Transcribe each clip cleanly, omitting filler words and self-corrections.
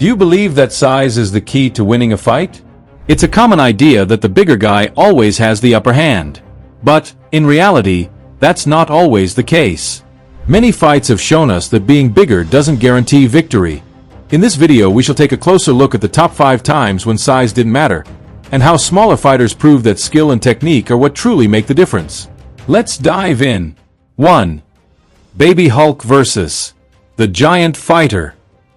Do you believe that size is the key to winning a fight? It's a common idea that the bigger guy always has the upper hand. But, in reality, that's not always the case. Many fights have shown us that being bigger doesn't guarantee victory. In this video we shall take a closer look at the top 5 times when size didn't matter, and how smaller fighters prove that skill and technique are what truly make the difference. Let's dive in. 1. Baby Hulk vs. the Giant Fighter.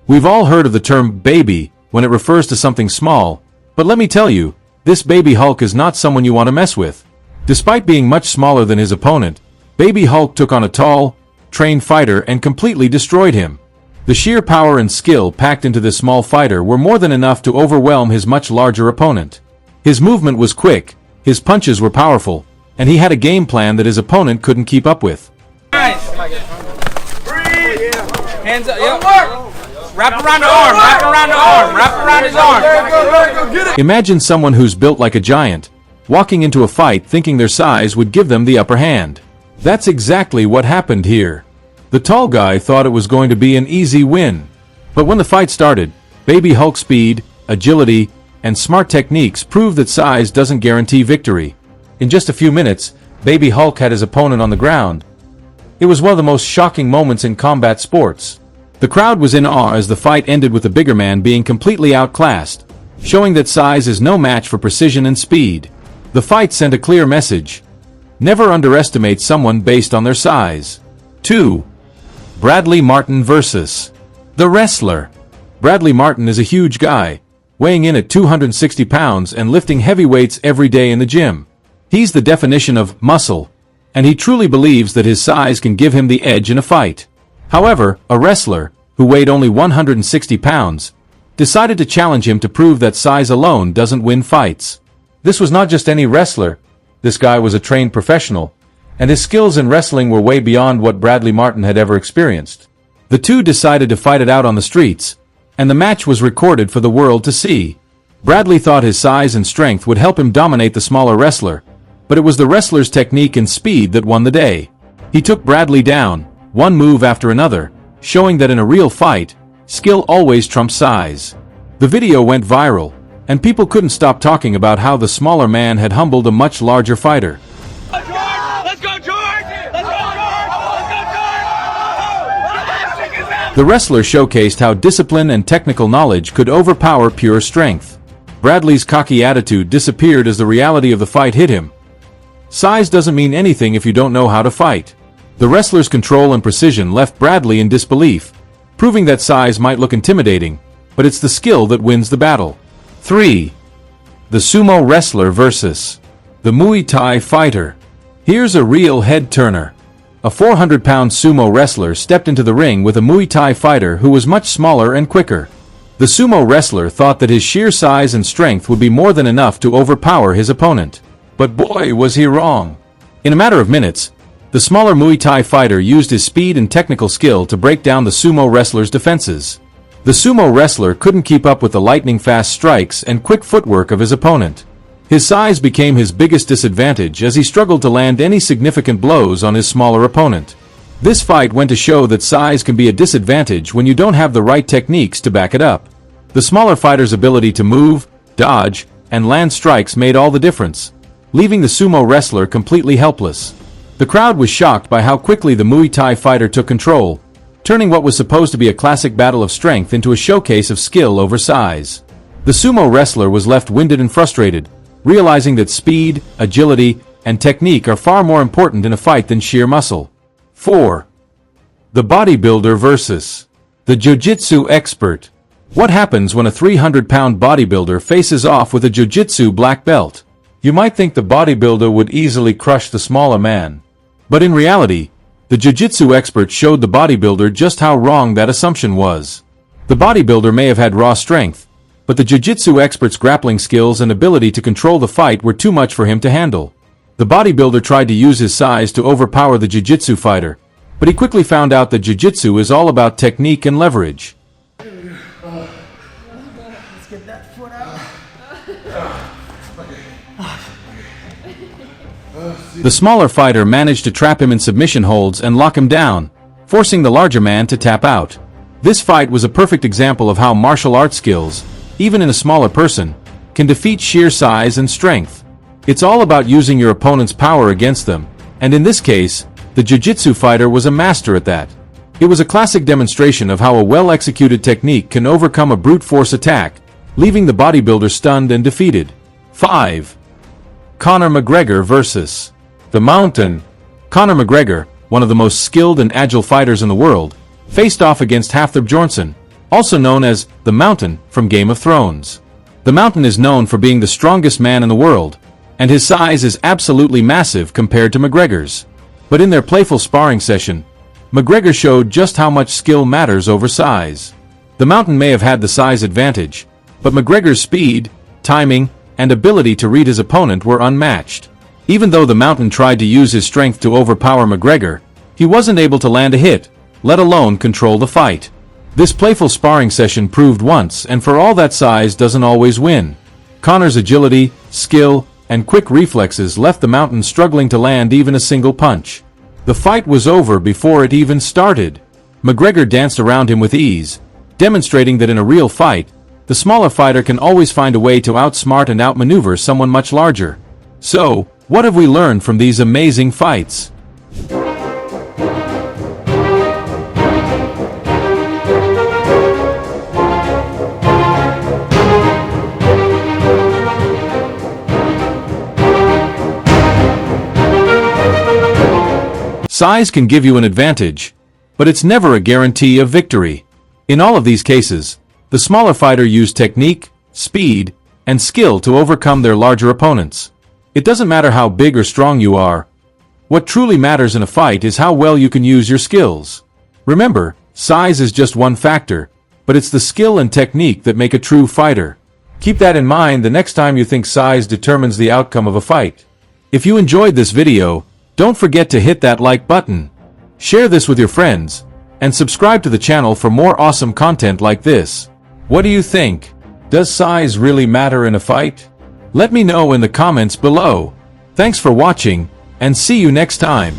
We've all heard of the term baby when it refers to something small, but let me tell you, this baby Hulk is not someone you want to mess with. Despite being much smaller than his opponent, Baby Hulk took on a tall, trained fighter and completely destroyed him. The sheer power and skill packed into this small fighter were more than enough to overwhelm his much larger opponent. His movement was quick, his punches were powerful, and he had a game plan that his opponent couldn't keep up with. Nice. Breathe. Hands up. Yep. Wrap around the arm. Wrap around the arm. Wrap around his arm. Imagine someone who's built like a giant, walking into a fight thinking their size would give them the upper hand. That's exactly what happened here. The tall guy thought it was going to be an easy win. But when the fight started, Baby Hulk's speed, agility, and smart techniques proved that size doesn't guarantee victory. In just a few minutes, Baby Hulk had his opponent on the ground. It was one of the most shocking moments in combat sports. The crowd was in awe as the fight ended with the bigger man being completely outclassed, showing that size is no match for precision and speed. The fight sent a clear message. Never underestimate someone based on their size. 2. Bradley Martin vs. the Wrestler. Bradley Martin is a huge guy, weighing in at 260 pounds and lifting heavy weights every day in the gym. He's the definition of muscle, and he truly believes that his size can give him the edge in a fight. However, a wrestler, who weighed only 160 pounds, decided to challenge him to prove that size alone doesn't win fights. This was not just any wrestler. This guy was a trained professional, and his skills in wrestling were way beyond what Bradley Martin had ever experienced. The two decided to fight it out on the streets, and the match was recorded for the world to see. Bradley thought his size and strength would help him dominate the smaller wrestler, but it was the wrestler's technique and speed that won the day. He took Bradley down, one move after another, showing that in a real fight, skill always trumps size. The video went viral, and people couldn't stop talking about how the smaller man had humbled a much larger fighter. Let's go, George! Let's go, George! Let's go, George! The wrestler showcased how discipline and technical knowledge could overpower pure strength. Bradley's cocky attitude disappeared as the reality of the fight hit him. Size doesn't mean anything if you don't know how to fight. The wrestler's control and precision left Bradley in disbelief, proving that size might look intimidating, but it's the skill that wins the battle. 3. The Sumo Wrestler vs. the Muay Thai Fighter. Here's a real head-turner. A 400-pound sumo wrestler stepped into the ring with a Muay Thai fighter who was much smaller and quicker. The sumo wrestler thought that his sheer size and strength would be more than enough to overpower his opponent. But boy, was he wrong. In a matter of minutes, the smaller Muay Thai fighter used his speed and technical skill to break down the sumo wrestler's defenses. The sumo wrestler couldn't keep up with the lightning-fast strikes and quick footwork of his opponent. His size became his biggest disadvantage as he struggled to land any significant blows on his smaller opponent. This fight went to show that size can be a disadvantage when you don't have the right techniques to back it up. The smaller fighter's ability to move, dodge, and land strikes made all the difference, leaving the sumo wrestler completely helpless. The crowd was shocked by how quickly the Muay Thai fighter took control, turning what was supposed to be a classic battle of strength into a showcase of skill over size. The sumo wrestler was left winded and frustrated, realizing that speed, agility, and technique are far more important in a fight than sheer muscle. 4. The Bodybuilder vs. the Jiu-Jitsu Expert. What happens when a 300-pound bodybuilder faces off with a Jiu-Jitsu black belt? You might think the bodybuilder would easily crush the smaller man. But in reality, the Jiu-Jitsu expert showed the bodybuilder just how wrong that assumption was. The bodybuilder may have had raw strength, but the Jiu-Jitsu expert's grappling skills and ability to control the fight were too much for him to handle. The bodybuilder tried to use his size to overpower the Jiu-Jitsu fighter, but he quickly found out that Jiu-Jitsu is all about technique and leverage. Let's get that foot out. The smaller fighter managed to trap him in submission holds and lock him down, forcing the larger man to tap out. This fight was a perfect example of how martial arts skills, even in a smaller person, can defeat sheer size and strength. It's all about using your opponent's power against them, and in this case, the jiu-jitsu fighter was a master at that. It was a classic demonstration of how a well-executed technique can overcome a brute force attack, leaving the bodybuilder stunned and defeated. 5. Conor McGregor vs. The Mountain. Conor McGregor, one of the most skilled and agile fighters in the world, faced off against Hafthor Bjornsson, also known as the Mountain from Game of Thrones. The Mountain is known for being the strongest man in the world, and his size is absolutely massive compared to McGregor's. But in their playful sparring session, McGregor showed just how much skill matters over size. The Mountain may have had the size advantage, but McGregor's speed, timing, and ability to read his opponent were unmatched. Even though the Mountain tried to use his strength to overpower McGregor, he wasn't able to land a hit, let alone control the fight. This playful sparring session proved once and for all that size doesn't always win. Conor's agility, skill, and quick reflexes left the Mountain struggling to land even a single punch. The fight was over before it even started. McGregor danced around him with ease, demonstrating that in a real fight, the smaller fighter can always find a way to outsmart and outmaneuver someone much larger. So, what have we learned from these amazing fights? Size can give you an advantage, but it's never a guarantee of victory. In all of these cases, the smaller fighter used technique, speed, and skill to overcome their larger opponents. It doesn't matter how big or strong you are. What truly matters in a fight is how well you can use your skills. Remember, size is just one factor, but it's the skill and technique that make a true fighter. Keep that in mind the next time you think size determines the outcome of a fight. If you enjoyed this video, don't forget to hit that like button. Share this with your friends, and subscribe to the channel for more awesome content like this. What do you think? Does size really matter in a fight? Let me know in the comments below. Thanks for watching, and see you next time.